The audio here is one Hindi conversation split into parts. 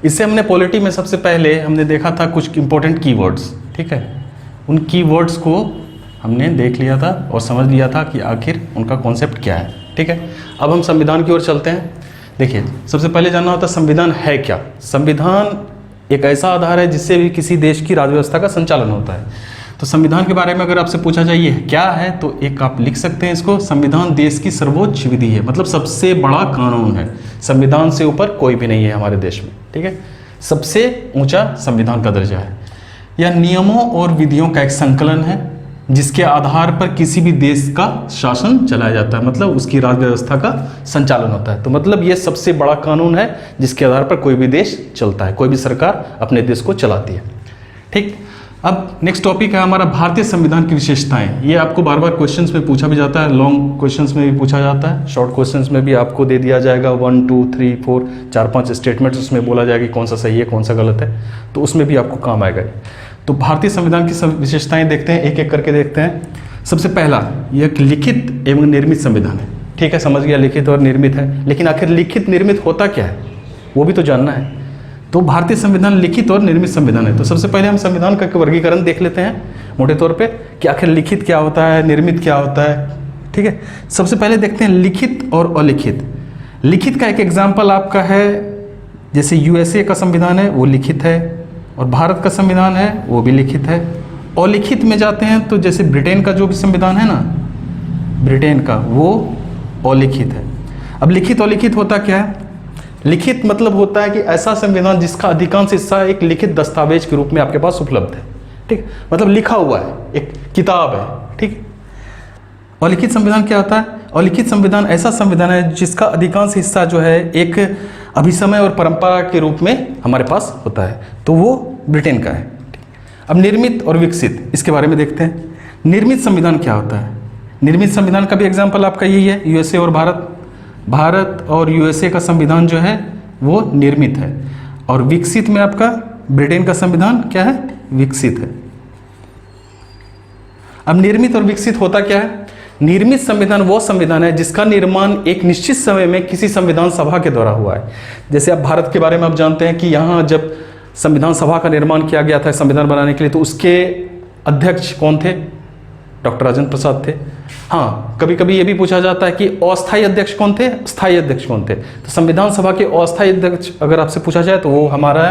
इससे हमने पॉलिटी में सबसे पहले हमने देखा था कुछ इंपॉर्टेंट कीवर्ड्स, ठीक है। उन कीवर्ड्स को हमने देख लिया था और समझ लिया था कि आखिर उनका कॉन्सेप्ट क्या है, ठीक है। अब हम संविधान की ओर चलते हैं। देखिए, सबसे पहले जानना होता है संविधान है क्या। संविधान एक ऐसा आधार है जिससे भी किसी देश की राज्य व्यवस्था का संचालन होता है। तो संविधान के बारे में अगर आपसे पूछा जाए क्या है, तो एक आप लिख सकते हैं इसको, संविधान देश की सर्वोच्च विधि है, मतलब सबसे बड़ा कानून है। संविधान से ऊपर कोई भी नहीं है हमारे देश में, ठीक है। सबसे ऊंचा संविधान का दर्जा है। यह नियमों और विधियों का एक संकलन है जिसके आधार पर किसी भी देश का शासन चलाया जाता है, मतलब उसकी राज्य व्यवस्था का संचालन होता है। तो मतलब ये सबसे बड़ा कानून है जिसके आधार पर कोई भी देश चलता है, कोई भी सरकार अपने देश को चलाती है, ठीक। अब नेक्स्ट टॉपिक है हमारा भारतीय संविधान की विशेषताएं। ये आपको बार बार क्वेश्चंस में पूछा भी जाता है, लॉन्ग क्वेश्चंस में भी पूछा जाता है, शॉर्ट क्वेश्चंस में भी आपको दे दिया जाएगा 1 2 3 4 4-5 स्टेटमेंट्स, उसमें बोला जाएगा कि कौन सा सही है कौन सा गलत है, तो उसमें भी आपको काम आएगा। तो भारतीय संविधान की विशेषताएं देखते हैं, एक एक करके देखते हैं। सबसे पहला, यह एक लिखित एवं निर्मित संविधान है, ठीक है। समझ गया, लिखित और निर्मित है, लेकिन आखिर लिखित निर्मित होता क्या है वो भी तो जानना है। तो भारतीय संविधान लिखित और निर्मित संविधान है। तो सबसे पहले हम संविधान का वर्गीकरण देख लेते हैं मोटे तौर पे कि आखिर लिखित क्या होता है, निर्मित क्या होता है, ठीक है। सबसे पहले देखते हैं लिखित और अलिखित। लिखित का एक एग्जाम्पल आपका है, जैसे यूएसए का संविधान है वो लिखित है, और भारत का संविधान है वो भी लिखित है। अलिखित में जाते हैं तो जैसे ब्रिटेन का जो भी संविधान है ना, ब्रिटेन का, वो अलिखित है। अब लिखित अलिखित होता क्या है? लिखित मतलब होता है कि ऐसा संविधान जिसका अधिकांश हिस्सा एक लिखित दस्तावेज के रूप में आपके पास उपलब्ध है, ठीक, मतलब लिखा हुआ है, एक किताब है, ठीक। अलिखित संविधान क्या होता है? अलिखित संविधान ऐसा संविधान है जिसका अधिकांश हिस्सा जो है एक अभिसमय और परंपरा के रूप में हमारे पास होता है, तो वो ब्रिटेन का है। अब निर्मित और विकसित, इसके बारे में देखते हैं। निर्मित संविधान क्या होता है? निर्मित संविधान का भी एग्जाम्पल आपका यही है, यूएसए और भारत। भारत और यूएसए का संविधान जो है वो निर्मित है, और विकसित में आपका ब्रिटेन का संविधान क्या है? विकसित है। अब निर्मित और विकसित होता क्या है? निर्मित संविधान वो संविधान है जिसका निर्माण एक निश्चित समय में किसी संविधान सभा के द्वारा हुआ है। जैसे आप भारत के बारे में आप जानते हैं कि यहाँ जब संविधान सभा का निर्माण किया गया था संविधान बनाने के लिए, तो उसके अध्यक्ष कौन थे? डॉक्टर राजेंद्र प्रसाद थे। हाँ, कभी कभी ये भी पूछा जाता है कि अस्थायी अध्यक्ष कौन थे, स्थायी अध्यक्ष कौन थे। तो संविधान सभा के अस्थायी अध्यक्ष अगर आपसे पूछा जाए तो वो हमारा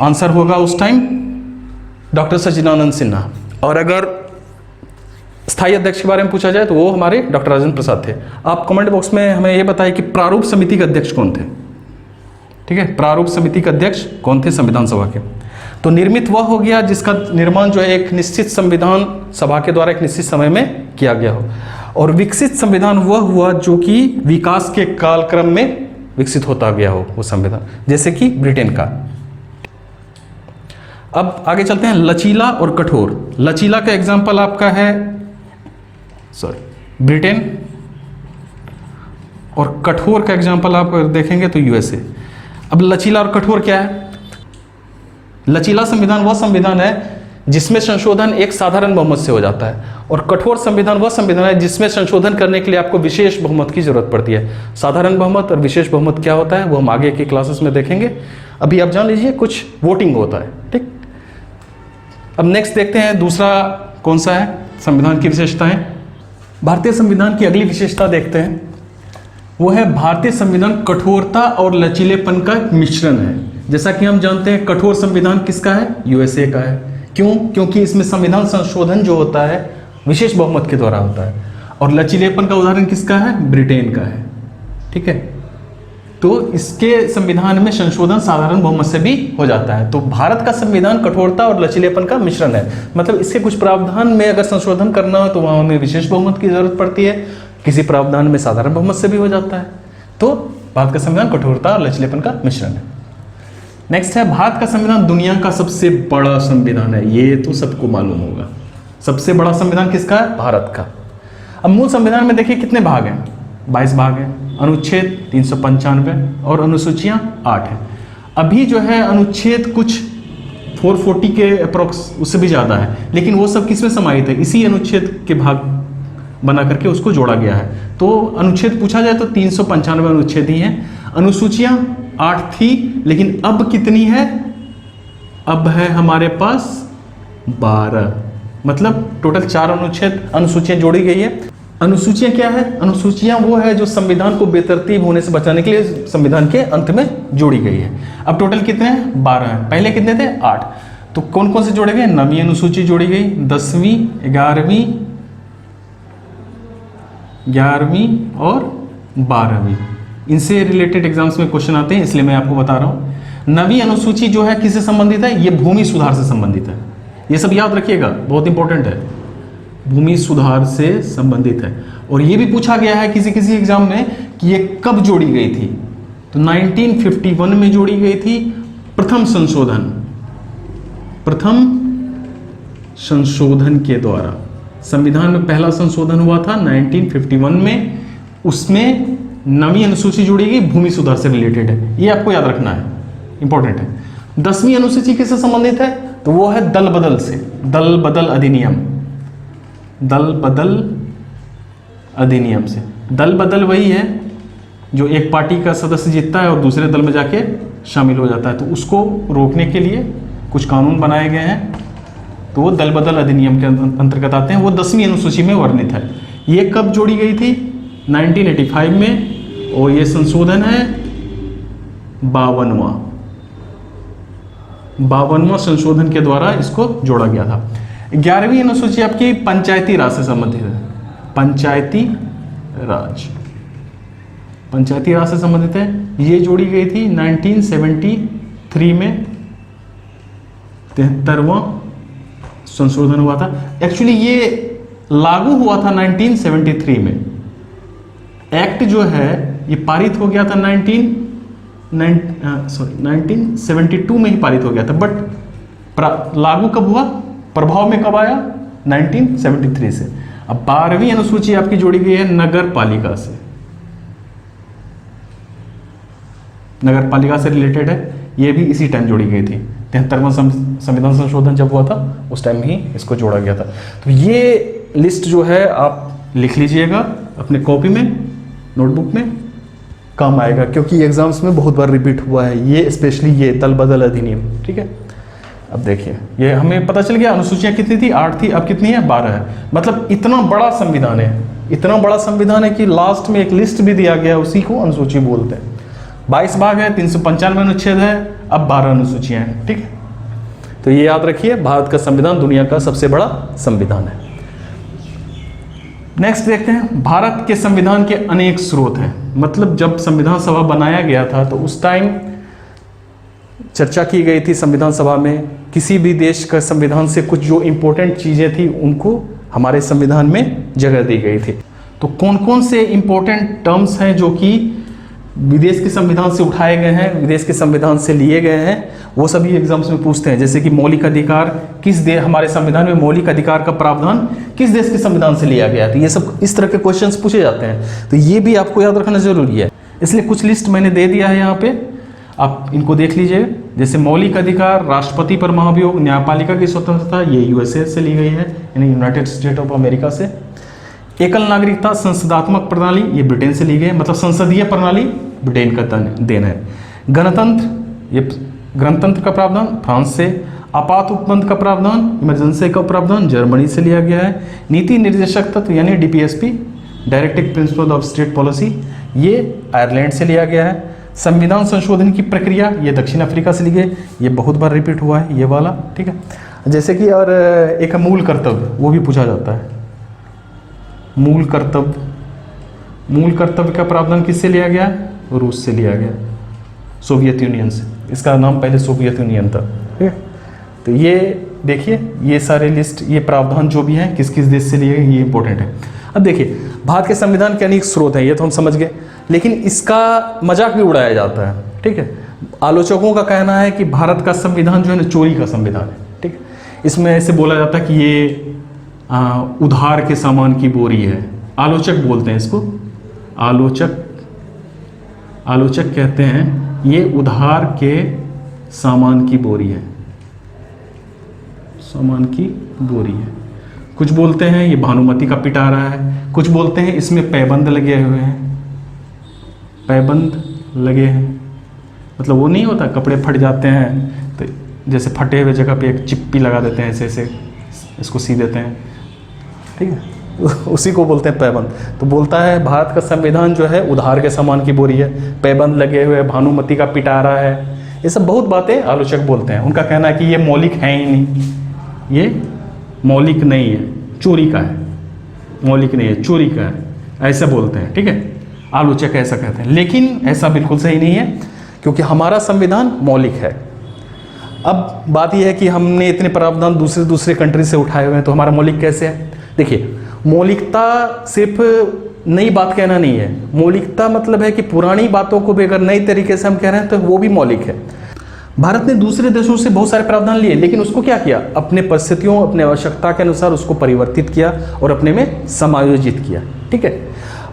आंसर होगा उस टाइम डॉक्टर सच्चिदानंद सिन्हा, और अगर स्थायी अध्यक्ष के बारे में पूछा जाए तो वो हमारे डॉक्टर राजेंद्र प्रसाद थे। आप कमेंट बॉक्स में हमें ये बताइए कि प्रारूप समिति के अध्यक्ष कौन थे, ठीक है, प्रारूप समिति के अध्यक्ष कौन थे संविधान सभा के। तो निर्मित वह हो गया जिसका निर्माण जो है एक निश्चित संविधान सभा के द्वारा एक निश्चित समय में किया गया हो, और विकसित संविधान वह हुआ जो कि विकास के कालक्रम में विकसित होता गया हो वो संविधान, जैसे कि ब्रिटेन का। अब आगे चलते हैं, लचीला और कठोर। लचीला का एग्जाम्पल आपका है ब्रिटेन, और कठोर का एग्जाम्पल आप देखेंगे तो यूएसए। अब लचीला और कठोर क्या है? लचीला संविधान वह संविधान है जिसमें संशोधन एक साधारण बहुमत से हो जाता है, और कठोर संविधान वह संविधान है जिसमें संशोधन करने के लिए आपको विशेष बहुमत की जरूरत पड़ती है। साधारण बहुमत और विशेष बहुमत क्या होता है वो हम आगे की क्लासेस में देखेंगे। अभी आप जान लीजिए कुछ वोटिंग होता है, ठीक। अब नेक्स्ट देखते हैं दूसरा कौन सा है संविधान की विशेषताएं। भारतीय संविधान की अगली विशेषता देखते हैं, वो है भारतीय संविधान कठोरता और लचीलेपन का मिश्रण है। जैसा कि हम जानते हैं कठोर संविधान किसका है? यूएसए का है। क्यों? क्योंकि इसमें संविधान संशोधन जो होता है विशेष बहुमत के द्वारा होता है, और लचीलेपन का उदाहरण किसका है? ब्रिटेन का है, ठीक है। तो इसके संविधान में संशोधन साधारण बहुमत से भी हो जाता है। तो भारत का संविधान कठोरता और लचीलेपन का मिश्रण है, मतलब इसके कुछ प्रावधान में अगर संशोधन करना हो तो वहाँ हमें विशेष बहुमत की जरूरत पड़ती है, किसी प्रावधान में साधारण बहुमत से भी हो जाता है। तो भारत का संविधान कठोरता और लचीलेपन का मिश्रण है। नेक्स्ट है, भारत का संविधान दुनिया का सबसे बड़ा संविधान है। ये तो सबको मालूम होगा, सबसे बड़ा संविधान किसका है? भारत का। अब मूल संविधान में देखिए कितने भाग हैं? 22 भाग हैं, अनुच्छेद 395 और अनुसूचियां 8 हैं। अभी जो है अनुच्छेद कुछ 440 के अप्रोक्स, उससे भी ज़्यादा है, लेकिन वो सब किस में समाहित है? इसी अनुच्छेद के भाग बना करके उसको जोड़ा गया है। तो अनुच्छेद पूछा जाए तो 395 अनुच्छेद ही हैं। अनुसूचियां 8 थी, लेकिन अब कितनी है? अब है हमारे पास 12। मतलब टोटल 4 अनुसूचियां जोड़ी गई है। अनुसूचियां क्या है? अनुसूचियां वो है जो संविधान को बेतरतीब होने से बचाने के लिए संविधान के अंत में जोड़ी गई है। अब टोटल कितने हैं? 12 हैं। पहले कितने थे? 8। तो कौन कौन से जोड़े गए? 9वीं अनुसूची जोड़ी गई, 10वीं, 11वीं और 12वीं। इनसे रिलेटेड एग्जाम्स में क्वेश्चन आते हैं, इसलिए मैं आपको बता रहा हूँ। 9वीं अनुसूची जो है किससे संबंधित है? ये भूमि सुधार से संबंधित है। ये सब याद रखिएगा, बहुत इंपॉर्टेंट है। भूमि सुधार से संबंधित है। और ये भी पूछा गया है किसी किसी एग्जाम में कि ये कब जोड़ी गई थी? तो 1951 में जोड़ी गई थी। प्रथम संशोधन के द्वारा संविधान में पहला संशोधन हुआ था 1951 में। उसमें 9वीं अनुसूची जोड़ी गई, भूमि सुधार से रिलेटेड है। ये आपको याद रखना है, इंपॉर्टेंट है। 10वीं अनुसूची किससे संबंधित है? तो वो है दल बदल से, दल बदल अधिनियम। दल बदल अधिनियम से। दल बदल वही है जो एक पार्टी का सदस्य जीतता है और दूसरे दल में जाके शामिल हो जाता है, तो उसको रोकने के लिए कुछ कानून बनाए गए हैं, तो वो दल बदल अधिनियम के अंतर्गत आते हैं। वो 10वीं अनुसूची में वर्णित है। ये कब जोड़ी गई थी? 1985 में। और ये संशोधन है 52वां संशोधन के द्वारा इसको जोड़ा गया था। 11वीं अनुसूची आपकी पंचायती राज से संबंधित है। पंचायती राज से संबंधित है। ये जोड़ी गई थी 1973 में। 73वां संशोधन हुआ था। एक्चुअली ये लागू हुआ था 1973 में। एक्ट जो है ये पारित हो गया था 1972 में ही पारित हो गया था, बट लागू कब हुआ, प्रभाव में कब आया? 1973 से। अब 12वीं अनुसूची आपकी जोड़ी गई है नगर पालिका से। नगर पालिका से रिलेटेड है, ये भी इसी टाइम जोड़ी गई थी। 73वां संविधान संशोधन जब हुआ था उस टाइम ही इसको जोड़ा गया था। तो ये लिस्ट जो है आप लिख लीजिएगा अपने कॉपी में, नोटबुक में, काम आएगा, क्योंकि एग्जाम्स में बहुत बार रिपीट हुआ है ये, स्पेशली ये दल बदल अधिनियम। ठीक है, अब देखिए ये हमें पता चल गया अनुसूचियां कितनी थी? 8 थी। अब कितनी है? 12 है। मतलब इतना बड़ा संविधान है, इतना बड़ा संविधान है कि लास्ट में एक लिस्ट भी दिया गया है, उसी को अनुसूची बोलते हैं। 22 भाग है, 395 अनुच्छेद है, अब 12 अनुसूचियां हैं। ठीक है, तो ये याद रखिए, भारत का संविधान दुनिया का सबसे बड़ा संविधान है। नेक्स्ट देखते हैं, भारत के संविधान के अनेक स्रोत हैं। मतलब जब संविधान सभा बनाया गया था तो उस टाइम चर्चा की गई थी संविधान सभा में, किसी भी देश का संविधान से कुछ जो इंपॉर्टेंट चीजें थी उनको हमारे संविधान में जगह दी गई थी। तो कौन कौन से इंपॉर्टेंट टर्म्स हैं जो कि विदेश के संविधान से उठाए गए हैं, विदेश के संविधान से लिए गए हैं, वो सभी एग्जाम्स में पूछते हैं। जैसे कि मौलिक अधिकार, हमारे संविधान में मौलिक अधिकार का प्रावधान किस देश के संविधान से लिया गया? तो ये सब इस तरह के क्वेश्चंस पूछे जाते हैं, तो ये भी आपको याद रखना जरूरी है। इसलिए कुछ लिस्ट मैंने दे दिया है यहाँ पे, आप इनको देख लीजिए। जैसे मौलिक अधिकार, राष्ट्रपति पर महाभियोग, न्यायपालिका की स्वतंत्रता, ये यूएसए से ली गई है, यानी यूनाइटेड स्टेट ऑफ अमेरिका से। एकल नागरिकता, संसदात्मक प्रणाली, ये ब्रिटेन से ली गई है, मतलब संसदीय प्रणाली ब्रिटेन का देन है। गणतंत्र, ये गणतंत्र का प्रावधान फ्रांस से। आपात उपबंध का प्रावधान, इमरजेंसी का प्रावधान जर्मनी से लिया गया है। नीति निर्देशक तत्व यानी DPSP, directive principle of state policy, ये आयरलैंड से लिया गया है। संविधान संशोधन की प्रक्रिया, ये दक्षिण अफ्रीका से ली गई, ये बहुत बार रिपीट हुआ है ये वाला। ठीक है, जैसे कि और एक मूल कर्तव्य, वो भी पूछा जाता है। मूल कर्तव्य का प्रावधान किससे लिया गया? रूस से लिया गया, सोवियत यूनियन से। इसका नाम पहले सोवियत यूनियन था। ठीक है, तो ये देखिए, ये सारे लिस्ट, ये प्रावधान जो भी हैं किस किस देश से लिए गए, ये इंपॉर्टेंट है। अब देखिए, भारत के संविधान के अनेक स्रोत हैं, ये तो हम समझ गए, लेकिन इसका मजाक भी उड़ाया जाता है। ठीक है, आलोचकों का कहना है कि भारत का संविधान जो है ना चोरी का संविधान है। ठीक है, इसमें ऐसे बोला जाता है कि ये उधार के सामान की बोरी है। आलोचक बोलते हैं इसको, आलोचक कहते हैं ये उधार के सामान की बोरी है, सामान की बोरी है। कुछ बोलते हैं ये भानुमति का पिटारा है, कुछ बोलते हैं इसमें पैबंद लगे हुए हैं, पैबंद लगे हैं। मतलब वो नहीं होता कपड़े फट जाते हैं तो जैसे फटे हुए जगह पे एक चिप्पी लगा देते हैं, ऐसे ऐसे इसको सी देते हैं, ठीक है, उसी को बोलते हैं पैबंद। तो बोलता है भारत का संविधान जो है उधार के सामान की बोरी है, पैबंद लगे हुए, भानुमति का पिटारा है, ये सब बहुत बातें आलोचक बोलते हैं। उनका कहना है कि ये मौलिक है ही नहीं, ये मौलिक नहीं है, चोरी का है, मौलिक नहीं है, चोरी का है, ऐसे बोलते हैं, ठीक है, आलोचक ऐसा कहते हैं। लेकिन ऐसा बिल्कुल सही नहीं है, क्योंकि हमारा संविधान मौलिक है। अब बात यह है कि हमने इतने प्रावधान दूसरे कंट्री से उठाए हुए हैं, तो हमारा मौलिक कैसे है? देखिए, मौलिकता सिर्फ नई बात कहना नहीं है, मौलिकता मतलब है कि पुरानी बातों को भी अगर नई तरीके से हम कह रहे हैं तो वो भी मौलिक है। भारत ने दूसरे देशों से बहुत सारे प्रावधान लिए, लेकिन उसको क्या किया? अपने परिस्थितियों, अपने आवश्यकता के अनुसार उसको परिवर्तित किया और अपने में समायोजित किया, ठीक है।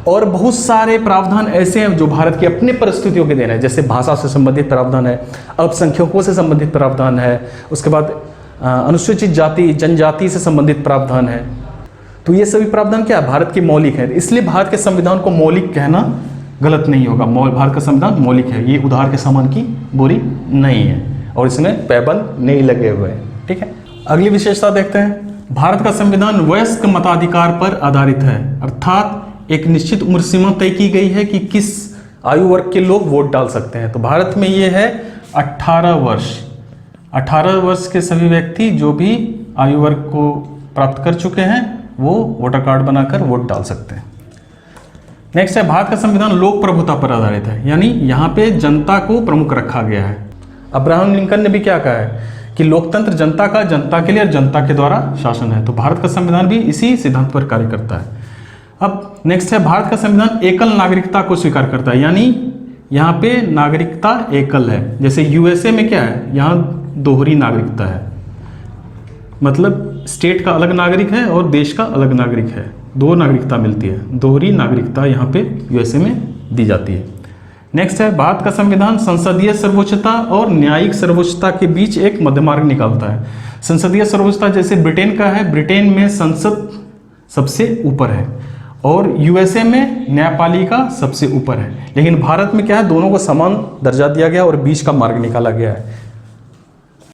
और बहुत सारे प्रावधान ऐसे हैं जो भारत की अपने परिस्थितियों के देन है, जैसे भाषा से संबंधित प्रावधान है, अल्पसंख्यकों से संबंधित प्रावधान है, उसके बाद अनुसूचित जाति जनजाति से संबंधित प्रावधान है। तो ये सभी प्रावधान क्या है? भारत के मौलिक है। इसलिए भारत के संविधान को मौलिक कहना गलत नहीं होगा। भारत का संविधान मौलिक है, ये उधार के सामान की बोरी नहीं है और इसमें पैबंद नहीं लगे हुए हैं, ठीक है। अगली विशेषता देखते हैं। भारत का संविधान वयस्क मताधिकार पर आधारित है, अर्थात एक निश्चित उम्र सीमा तय की गई है कि किस आयु वर्ग के लोग वोट डाल सकते हैं। तो भारत में ये है 18 वर्ष। 18 वर्ष के सभी व्यक्ति जो भी आयु वर्ग को प्राप्त कर चुके हैं वो वोटर कार्ड बनाकर वोट डाल सकते हैं। नेक्स्ट है, भारत का संविधान लोक प्रभुता पर आधारित है, यानी यहाँ पे जनता को प्रमुख रखा गया है। अब्राहम लिंकन ने भी क्या कहा है कि लोकतंत्र जनता का, जनता के लिए और जनता के द्वारा शासन है। तो भारत का संविधान भी इसी सिद्धांत पर कार्य करता है। अब नेक्स्ट है, भारत का संविधान एकल नागरिकता को स्वीकार करता है, यानी यहाँ पे नागरिकता एकल है। जैसे यूएसए में क्या है, यहाँ दोहरी नागरिकता है, मतलब स्टेट का अलग नागरिक है और देश का अलग नागरिक है, दो नागरिकता मिलती है। दोहरी नागरिकता यहाँ पे यूएसए में दी जाती है। नेक्स्ट है, भारत का संविधान संसदीय सर्वोच्चता और न्यायिक सर्वोच्चता के बीच एक मध्य मार्ग निकालता है। संसदीय सर्वोच्चता जैसे ब्रिटेन का है, ब्रिटेन में संसद सबसे ऊपर है और यूएसए में न्यायपालिका सबसे ऊपर है। लेकिन भारत में क्या है, दोनों को समान दर्जा दिया गया और बीच का मार्ग निकाला गया है।